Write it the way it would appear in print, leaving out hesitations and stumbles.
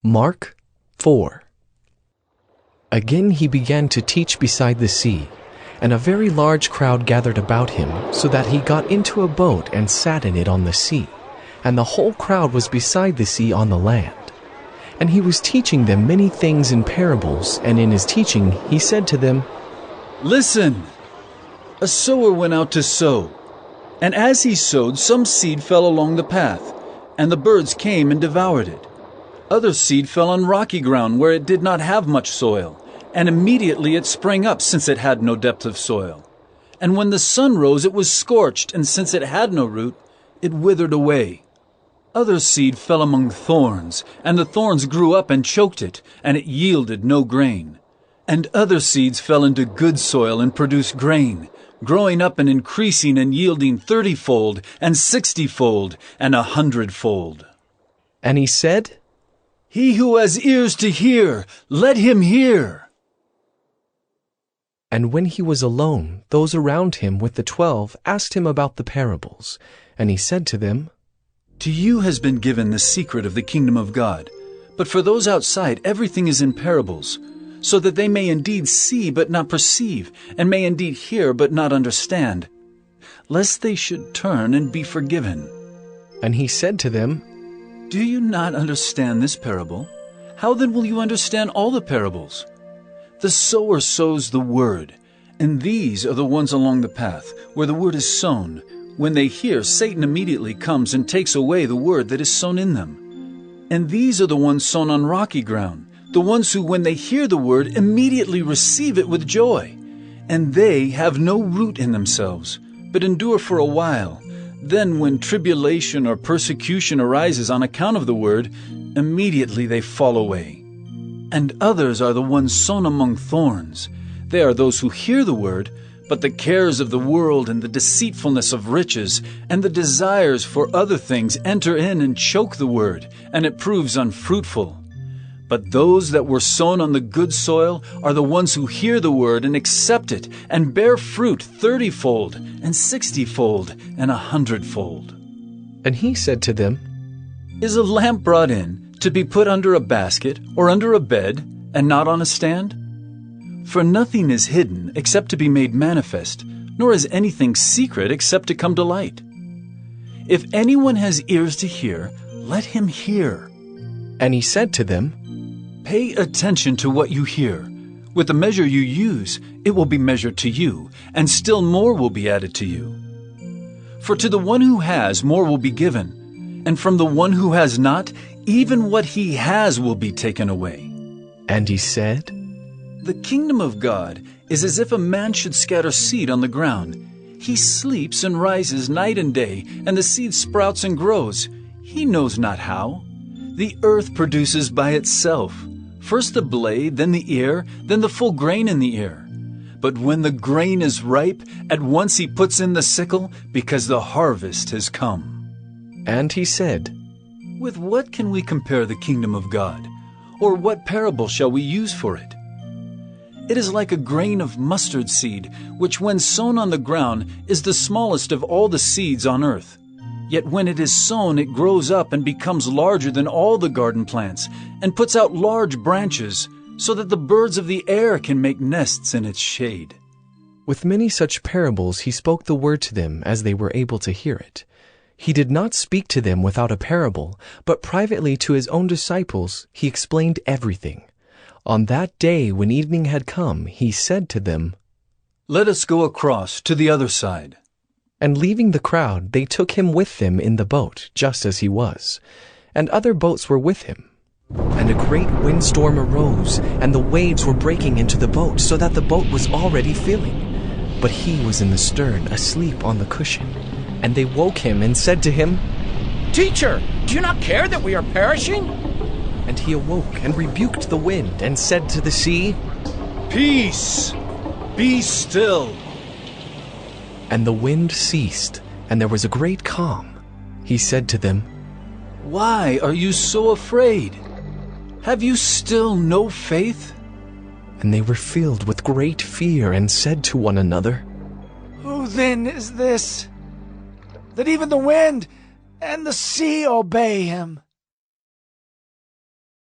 Mark 4. Again he began to teach beside the sea, and a very large crowd gathered about him, so that he got into a boat and sat in it on the sea, and the whole crowd was beside the sea on the land. And he was teaching them many things in parables, and in his teaching he said to them, "Listen! A sower went out to sow, and as he sowed, some seed fell along the path, and the birds came and devoured it. Other seed fell on rocky ground where it did not have much soil, and immediately it sprang up, since it had no depth of soil. And when the sun rose, it was scorched, and since it had no root, it withered away. Other seed fell among thorns, and the thorns grew up and choked it, and it yielded no grain. And other seeds fell into good soil and produced grain, growing up and increasing and yielding 30-fold, and 60-fold, and 100-fold. And he said, He who has ears to hear, let him hear." And when he was alone, those around him with the 12 asked him about the parables. And he said to them, To you has been given the secret of the kingdom of God, but for those outside everything is in parables, so that they may indeed see but not perceive, and may indeed hear but not understand, lest they should turn and be forgiven. And he said to them, Do you not understand this parable? How then will you understand all the parables? The sower sows the word, and these are the ones along the path, where the word is sown. When they hear, Satan immediately comes and takes away the word that is sown in them. And these are the ones sown on rocky ground, the ones who, when they hear the word, immediately receive it with joy. And they have no root in themselves, but endure for a while. Then when tribulation or persecution arises on account of the word, immediately they fall away. And others are the ones sown among thorns. They are those who hear the word, but the cares of the world and the deceitfulness of riches and the desires for other things enter in and choke the word, and it proves unfruitful. But those that were sown on the good soil are the ones who hear the word and accept it and bear fruit 30-fold and 60-fold and 100-fold. And he said to them, Is a lamp brought in to be put under a basket or under a bed and not on a stand? For nothing is hidden except to be made manifest, nor is anything secret except to come to light. If anyone has ears to hear, let him hear. And he said to them, Pay attention to what you hear. With the measure you use, it will be measured to you, and still more will be added to you. For to the one who has, more will be given, and from the one who has not, even what he has will be taken away. And he said, The kingdom of God is as if a man should scatter seed on the ground. He sleeps and rises night and day, and the seed sprouts and grows. He knows not how. The earth produces by itself, first the blade, then the ear, then the full grain in the ear. But when the grain is ripe, at once he puts in the sickle, because the harvest has come. And he said, With what can we compare the kingdom of God? Or what parable shall we use for it? It is like a grain of mustard seed, which when sown on the ground is the smallest of all the seeds on earth. Yet when it is sown, it grows up and becomes larger than all the garden plants, and puts out large branches, so that the birds of the air can make nests in its shade. With many such parables he spoke the word to them as they were able to hear it. He did not speak to them without a parable, but privately to his own disciples he explained everything. On that day when evening had come, he said to them, Let us go across to the other side. And leaving the crowd, they took him with them in the boat, just as he was. And other boats were with him. And a great windstorm arose, and the waves were breaking into the boat, so that the boat was already filling. But he was in the stern, asleep on the cushion. And they woke him and said to him, Teacher, do you not care that we are perishing? And he awoke and rebuked the wind, and said to the sea, Peace, be still. And the wind ceased, and there was a great calm. He said to them, Why are you so afraid? Have you still no faith? And they were filled with great fear and said to one another, Who then is this, that even the wind and the sea obey him?